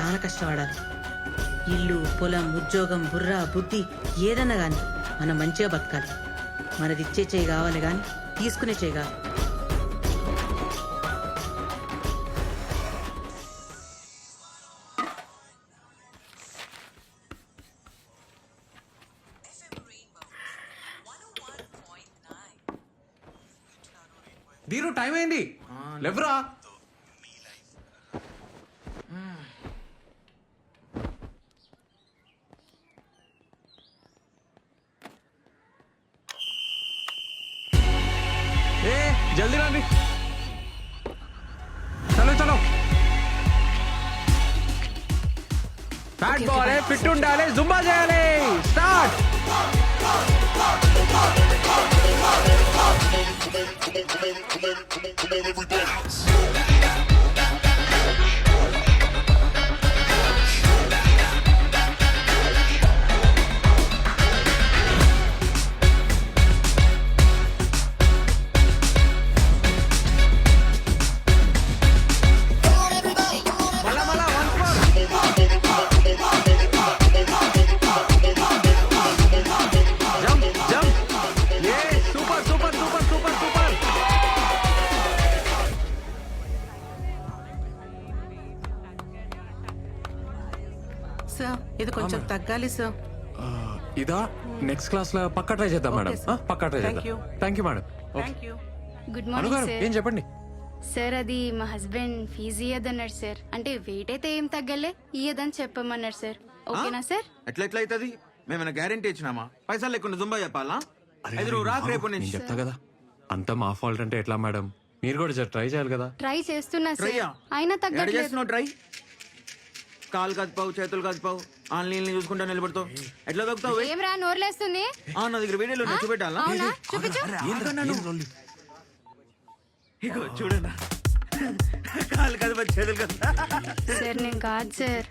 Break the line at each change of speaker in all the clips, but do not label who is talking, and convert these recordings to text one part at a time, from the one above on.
చాలా కష్టపడాలి. ఇల్లు, పొలం, ఉద్యోగం, బుర్ర, బుద్ధి ఏదన్నా గాని మనం మంచిగా బతకాలి. మనది ఇచ్చే చేయి కావాలి గాని తీసుకునే చేయి కాదు.
దీరు టైం అయింది, లేవరా. ఏ జల్దీ రండి, చలో చలో. ఫ్యాట్ బాల్ ఫిట్ ఉండాలి, జుంబా చేయాలి. స్టార్ట్.
సార్ ఇది కొంచెం తగ్గాలి సార్.
ఇదా నెక్స్ట్ క్లాస్ లో పక్కా ట్రై చేద్దాం మేడం. పక్కా ట్రై చేద్దాం. Thank you madam.
Good morning
అనుగారు
సార్.
ఏం చెప్పండి.
సార్ అది మా హస్బెండ్ ఫీజు ఇయ్యదన్నాడు సార్. అంటే వెయిట్ అయితే ఏం తగ్గలే, ఇయ్యదని చెప్పమన్నాడు సార్. ఓకేనా సార్?
ఎట్లా అవుతుంది? మేమైనా గ్యారంటీ ఇచ్చినామా? పైసలు లేకుండా జుంబా చెప్పాలా? అది నువ్వు రాకు రేపు
నేను
నుంచి.
చెప్తా కదా, అంతా మా ఫాల్ట్ అంటే ఎట్లా మేడం? మీరు కూడా ట్రై చేయాలి కదా.
ట్రై చేస్తున్నా సార్,
ట్రైయా?
అయినా
ఎడ
తగ్గట్లేదు.
చేస్తున్నావు ట్రై? కాలు కదిపావు, చేతులు కదిపావు, ఆన్లైన్ చూసుకుంటా నిలబడతావు. ఎట్లా దొక్కుతావు?
ఏం రా నోర్లేస్తుంది?
నా దగ్గర వీడియోలో నచ్చి పెట్టాలా?
అవునా? చూపించు.
ఇగో చూడన్నా, కాలు కదిపా, చేతులు కదిపా.
సార్ నేను కాదు సార్.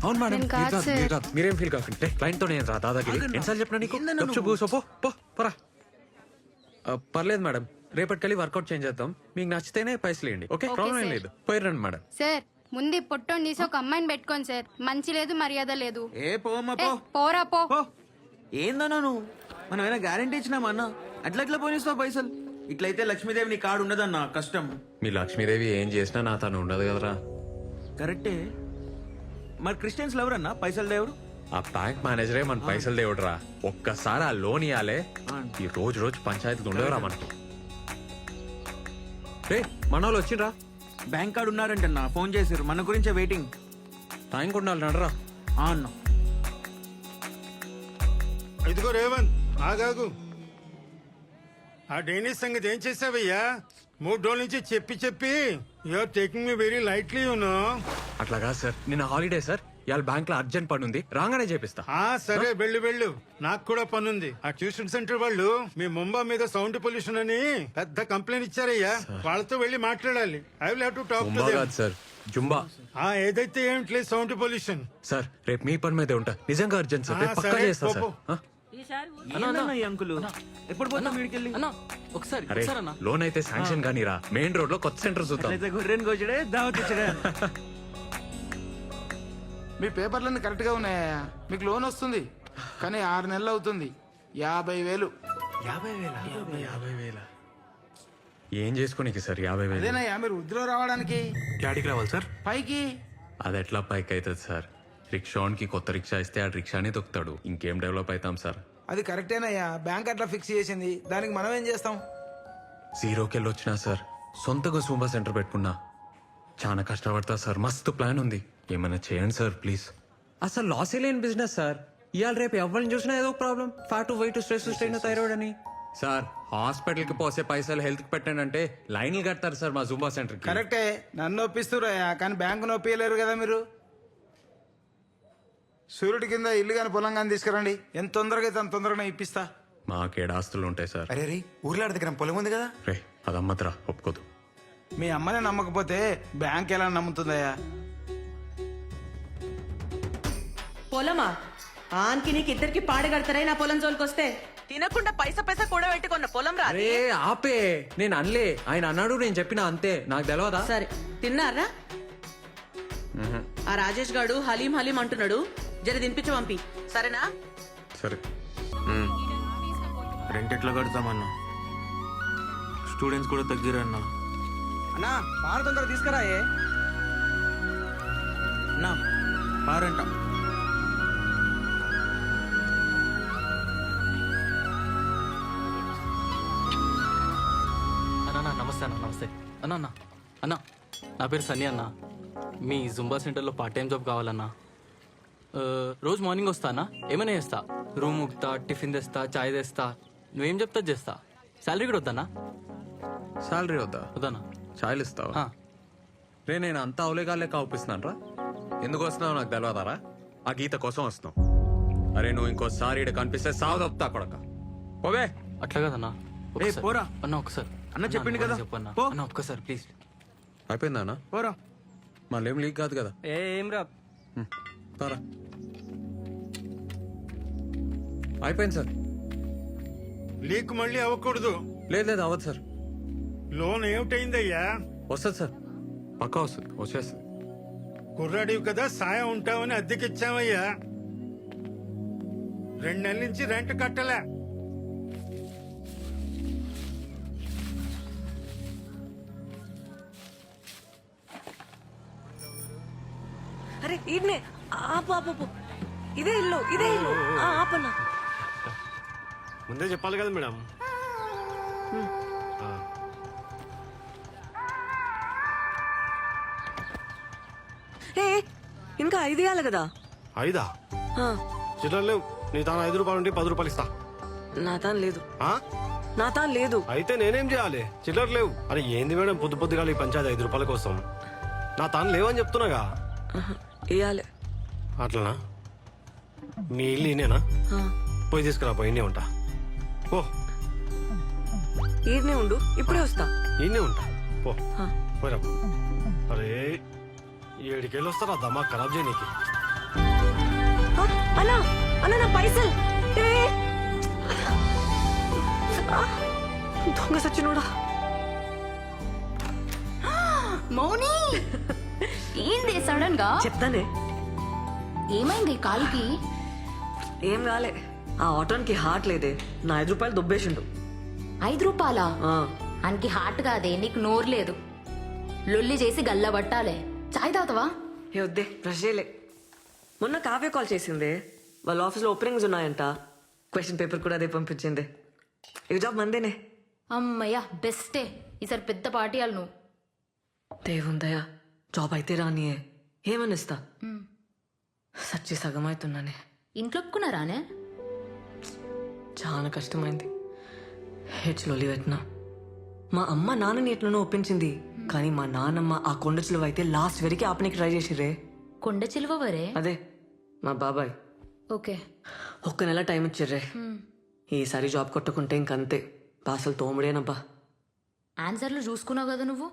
అవును మేడం,
నేను కాదు సార్.
మీరేం ఫీల్ కాకండి. క్లయింట్ తో నేను రా దాదాగిరి. ఎన్నిసార్లు చెప్పినా నీకు? గప్చుప్ కూసో, పో పరా. పర్లేదు మేడం, రేపటికెళ్ళి వర్కౌట్ చేంజ్ చేద్దాం. మీకు నచ్చితేనే పైసలు ఇవ్వండి. ఓకే, ప్రాబ్లం ఏం లేదు. పోయి రండి మేడం.
సార్ ముందు పొట్టోని తీసి ఒక అమ్మాయిని పెట్టుకోండి సార్. మంచి లేదు, మర్యాద లేదు.
ఏ పోమ్మా
ఏ,
పో.
పోరా పో.
పో. ఏందన్నా నువ్వు? మనం ఏమైనా గ్యారంటీ ఇచ్చినామా అన్న? ఎట్లా పోనిస్తావు పైసలు? ఇట్లయితే లక్ష్మీదేవి నీ కాడు ఉండదన్నా, కష్టం.
మీ లక్ష్మీదేవి ఏం చేసినా నా తను ఉండదు కదరా.
కరెక్టే. మరి క్రిస్టియన్స్ ఎవరన్నా పైసలు దేవుడు?
ఆ బ్యాంక్ మేనేజరే మన పైసలు దేవుడురా. ఒక్కసారి ఆ లోన్ ఇవ్వాలే, ఈ రోజు రోజు పంచాయతీలు ఉండవురా మనకు. రే మన వాళ్ళు వచ్చిండ్రా.
బ్యాంక్ కార్డు ఉన్నారంటన్నా, ఫోన్ చేసారు. మన గురించే వెయిటింగ్.
టైం ఉండాలి నడరా.
అన్న
ఇదిగో రేవంత్, ఆగాగు. ఆ డైనిస్ సంగతి ఏం చేసావయ్యా? 3 రోజుల నుంచి చెప్పి you're taking me very lightly you know.
అట్లా కాదు సార్, నిన్న హాలిడే సార్. ఇవాళ బ్యాంక్ లో అర్జెంట్ పని ఉంది, రాగానే చేపిస్తా.
సరే వెళ్ళు. నాకు కూడా పనుంది. ఆ ట్యూషన్ సెంటర్ వాళ్ళు మీ ముంబా మీద సౌండ్ పొల్యూషన్ అని పెద్ద కంప్లైంట్ ఇచ్చారయ్యా. వాళ్ళతో వెళ్ళి మాట్లాడాలి. I will have to talk to them.
Sir Zumba.
ఏదైతే ఏమిట్లేదు సౌండ్ పొల్యూషన్.
సార్ రేపు మీ పని మీదే ఉంటా. నిజంగా అర్జెంట్ సార్, రేపు పక్కా
సరే,
చేస్తా సార్.
పో.
ఈ అంకులు ఎప్పుడు పోతాం వీడికెళ్ళి?
అరే లోన్ అయితే శాంక్షన్ గానీ రా. మెయిన్ రోడ్ లో కొత్త సెంటర్ చూద్దాం.
అయితే గొర్రెని కోచడే, దావత్ ఇచ్చడే.
మీ పేపర్లన్నీ కరెక్ట్ గా ఉన్నాయా? మీకు లోన్ వస్తుంది, కానీ 6 నెలలు అవుతుంది. 50,000.
50,000 ఏం చేసుకోనికి సార్? 50,000
అదేనయ్యా మీరు వృద్ధిలో రావడానికి.
డాడీకి రావాలి సార్.
పైకి
అది ఎట్లా పైకి అవుతుంది సార్? రిక్షాకి కొత్త రిక్షా ఇస్తే ఆ రిక్షానే తొక్కుతాడు. ఇంకేం డెవలప్ అవుతాం సార్?
అది కరెక్టేనయ్యా, బ్యాంక్ అట్లా ఫిక్స్ చేసింది. దానికి మనం ఏం చేస్తాం?
జీరోకెళ్ళి వచ్చినా సార్, సొంతగా సూంబా సెంటర్ పెట్టుకున్నా. చాలా కష్టపడతా సార్. మస్తు ప్లాన్ ఉంది, ఏమైనా చేయండి సార్ ప్లీజ్. అసలు లాసే లేని బిజినెస్ సార్. ఇవాళ రేపు ఎవరిని చూసినా ఏదో problem. Fat, weight, stress, strain, thyroid అని. సార్ హాస్పిటల్ కి పోసే పైసలు హెల్త్ కి పెట్టానంటే లైన్లు కడతారు సార్ మా జూంబా సెంటర్ కి.
కరెక్టే, నన్ను ఒప్పిస్తురయ్యా, కానీ బ్యాంకు నొప్పియలేరు కదా మీరు. సూర్యుడి కింద ఇల్లు కానీ పొలం కానీ తీసుకురండి. ఎంత తొందరగా అయితే అంత తొందరగా ఇప్పిస్తా.
మాకేడు ఆస్తులు ఉంటాయి సార్.
అరే రే, ఊర్లో దగ్గర పొలం ఉంది కదా.
రే అదమ్మద్రా, ఒప్పుకోదు.
మీ అమ్మనే నమ్మకపోతే బ్యాంక్ ఎలా నమ్ముతుందయ్యా?
పొలమా? ఆన్కి నీకు ఇద్దరికి పాడగడతారా నా పొలం జోలికొస్తే? తినకుండా పైసా కూడా పెట్టుకున్న పొలం రా.
అరే ఆపే, నేను అనలే. ఆయన అన్నాడు, నేను చెప్పినా అంతే. నాకు తెలియదా?
సరే తిన్నారా? ఆ రాజేష్ గాడు హలీం హలీం అంటున్నాడు, జర తినిపించి పంపి, సరేనా?
సరే.
రెంట్ ఎట్లా కడతామన్నా? స్టూడెంట్స్ కూడా తగ్గిరన్నా.
అన్నా పార తొందర తీసుకురాయే.
అన్నా పారంట.
అన్న నమస్తే అన్న. నమస్తే అన్న. అన్న అన్న నా పేరు సన్నీ అన్న. మీ జుంబా సెంటర్లో పార్ట్ టైం జాబ్ కావాలన్నా. రోజు మార్నింగ్ వస్తా అన్న, ఏమైనా చేస్తా. రూమ్ ఉక్తా, టిఫిన్ తెస్తా, చాయ్ తెస్తా, నువ్వేం చెప్తా చేస్తా. శాలరీ కూడా వద్దన్నా?
శాలరీ వద్దా?
వద్దన్నా.
ఛాయలు ఇస్తావా?
ఆ.
రే నేను అంతా అవలేగాలే కావుపిస్తున్నాను రా. ఎందుకు వస్తున్నావు నాకు తెలియదారా? ఆ గీత కోసం వస్తున్నావు. అరే నువ్వు ఇంకోసారి ఇక్కడ కనిపిస్తే సాగు తప్పుతా కొడక. పోవే.
అట్లా కదన్నా. ఒక్కసారి.
పోరా.
అన్న ఒకసారి.
అన్న చెప్పిండు కదా.
చెప్పన్నా.
పో.
అన్న ఒక్కసారి ప్లీజ్.
అయిపోయిందా అన్న?
పోరా.
మళ్ళీ ఏం లీక్ కాదు కదా?
ఏం రా.
తారా. అయిపోయింది సార్.
లీక్ మళ్ళీ అవ్వకూడదు.
లేదు లేదు అవ్వదు సార్.
లోన్ ఏమిటైందయ్యా?
వస్తుంది సార్, పక్కా వస్తుంది, వచ్చేస్తుంది.
కుర్రాడివి కదా, సాయం ఉంటామని అద్దెకిచ్చామయ్యా. 2 నెలల నుంచి రెంట్ కట్టలే.
అరే ఈడ్నే ఆపు ఆపు ఆపు. ఇదే ఇల్లు ఇదే ఇల్లు. ఆపన్నా.
ముందే చెప్పాలి కదా మేడం.
ఏ ఇంకా 5 ఇవ్వాలి కదా.
5
ఆ,
చిల్లర లేవు. నీ తాను 5 రూపాయలు ఉంటే 10 రూపాయలు ఇస్తా.
నా తాను లేదు.
ఆ?
నా తాను లేదు.
అయితే నేనేం చేయాలి? చిల్లర లేవు. అరే ఏంది మేడం పొద్దు పొద్దుగా ఈ పంచాయతీ 5 రూపాయల కోసం? నా తాను లేవని చెప్తున్నాగా.
ఇవ్వాలి.
అట్లనా? మీ ఇల్లు ఈయనేనా?
ఆ,
పోయి తీసుకురా, పోయి ఈయనే ఉంటా. పో.
ఈడ్నే ఉండు, ఇప్పుడే వస్తా.
ఈయనే ఉంటా. పో
ఆ.
పోయిరా. అరే 7 వస్తారా దమా ఖరాబ్ చేయనీకి.
ఆ, అన్నా అన్నా నా పైసలు. ఏ, ఆ, దొంగ సచ్చినోడా.
మౌని ఏంది సడన్ గా?
చెప్తానే.
ఏమైంది కాలికి?
ఏం కాలే, ఆ ఆటోనికి హార్ట్ లేదే. నా 5 రూపాయలు దుబ్బేసిండు.
5 రూపాయలా?
ఆ,
ఆయనకి హార్ట్ కాదే, నీకు నోరు లేదు. లొల్లి చేసి గల్ల పట్టాలే. చాయ్ తాగుతావా?
ఏ వద్దే, బ్రష్ చేయలే. మొన్న కావ్య కాల్ చేసిందే, వాళ్ళ ఆఫీస్లో ఓపెనింగ్స్ ఉన్నాయంట. క్వశ్చన్ పేపర్ కూడా అదే పంపించింది. ఈ జాబ్ మందేనే.
అమ్మయ్యా బెస్టే. ఈసారి పెద్ద పార్టీ వాళ్ళు నువ్వు.
దేవుందయ్యా, జాబ్ అయితే రానియే. ఏమనిస్తా? సచ్చి సగం అవుతున్నానే.
ఇంట్లో ఒప్పుకున్నారానే?
చాలా కష్టమైంది. హెచ్లో పెట్టినా. మా అమ్మ నాన్నని ఎట్లనో ఒప్పించింది, కానీ మా నాన్నమ్మ ఆ కొండ చిలువ అయితే లాస్ట్ వరకు ఆపనికి ట్రై చేసిరే.
కొండ చిలువవరే?
అదే మా బాబాయ్.
ఓకే.
1 నెల టైం ఇచ్చిర్రే. ఈసారి జాబ్ కొట్టుకుంటే ఇంకంతే, పాసలు తోముడేనబ్బా.
ఆన్సర్లు చూసుకున్నావు కదా నువ్వు.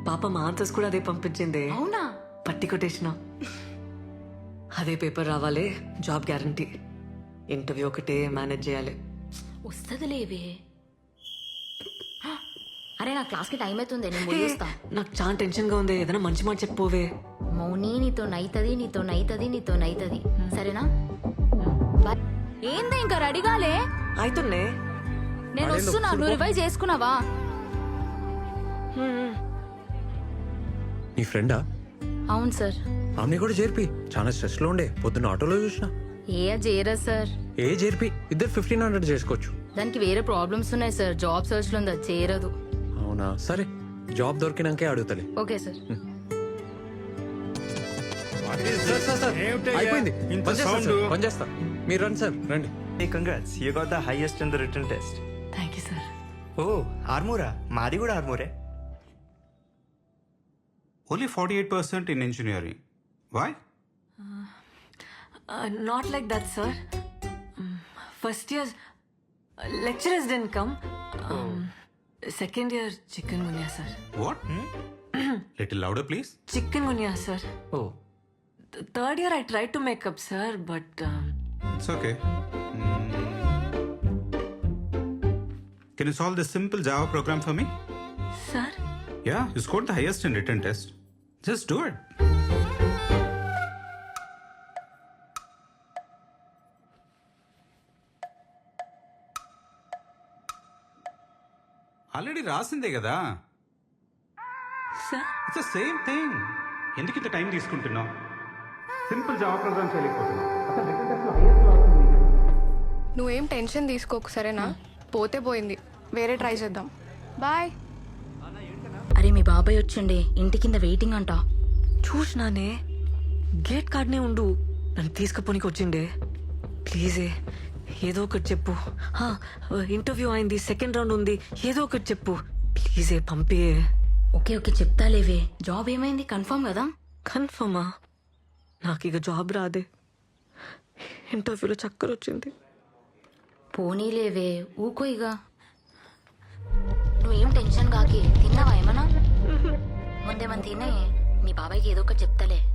పాప మా ఆన్సర్స్ కూడా అదే పంపించింది.
అవునా?
పట్టి కొట్టేసిన. అదే పేపర్ రావాలి, జాబ్ గ్యారంటీ. ఇంటర్వ్యూ ఒకటే మేనేజ్ చేయాలి.
వస్తుందిలేవే. అరే నా క్లాస్కి టైం అవుతుంది, నేను ముగిస్తా.
నాకు చాలా టెన్షన్ గా ఉంది, ఏదైనా మంచి మాట చెప్పోవే.
మౌని నీతో నైతది, నీతో నైతది, నీతో నైతది. సరేనా? బాయ్. ఏంది ఇంకా రెడీగాలే?
అయితున్నే.
నేను వస్తున్నా, నువ్వు రివైజ్ చేసుకున్నావా?
నీ ఫ్రెండా?
అవును సార్.
ఆమె కూడా చేర్పి, చాలా స్ట్రెస్ లో ఉండే. పొద్దున్న ఆటోలో చూసిన.
ఏ చేయరా సార్?
ఏ చేర్పి, ఇద్దరు 1500 చేసుకోవచ్చు.
దానికి వేరే ప్రాబ్లమ్స్ ఉన్నాయి సార్, జాబ్ సర్చ్ లో ఉంది, అది చేరదు.
అవునా? సరే, జాబ్ దొరికినాకే అడుగుతలే.
Okay sir.
Sir, sir, sir,
ఏమిటయ్యా?
అయిపోయింది.
ఇంత
పనిచేస్తా
sound?
సార్, పనిచేస్తా. మీరు రండి సార్, రండి.
Hey, congrats. You got the highest in the written test.
Thank you sir.
Oh, ఆర్మూరా? మాది కూడా ఆర్మూరే.
Only 48% in engineering. Why?
Not like that, sir. First year lecturers didn't come. Second year chikungunya, sir.
What? Little louder, please.
Chikungunya, sir.
Oh.
Third year I tried to make up, sir, but
It's okay. Can you solve this simple Java program for me?
sir,
Yeah, you scored the highest in written test. Just do it. Already రాసిందే కదా.
Sir
it's same thing. ఎందుకు ఇంత time తీసుకుంటున్నావు? Simple Java program చేయలేకపోతున్నావు. అసలు return test లో highest లో వస్తుంది.
నువ్వేం టెన్షన్ తీసుకోకు సరేనా? పోతే పోయింది, వేరే ట్రై చేద్దాం. బాయ్.
అరే మీ బాబాయ్ వచ్చిండే, ఇంటి కింద వెయిటింగ్ అంట.
చూసినానే, గేట్ కార్డ్నే ఉండు. నన్ను తీసుకుపోనికి వచ్చిండే. ప్లీజే ఏదో ఒకటి చెప్పు. ఇంటర్వ్యూ అయింది, సెకండ్ రౌండ్ ఉంది, ఏదో ఒకటి చెప్పు ప్లీజే, పంపే.
ఓకే ఓకే చెప్తా లేవే. జాబ్ ఏమైంది, కన్ఫర్మ్ కదా?
కన్ఫర్మా? నాకు ఇక జాబ్ రాదే. ఇంటర్వ్యూలో చక్కర వచ్చింది.
పోనీలేవే, ఊకో ఇక. నువ్వేం టెన్షన్ కాకి. తిన్నావా ఏమన్నా? ముందేమన్నా తినే, మీ బాబాయ్కి ఏదో ఒకటి చెప్తలే.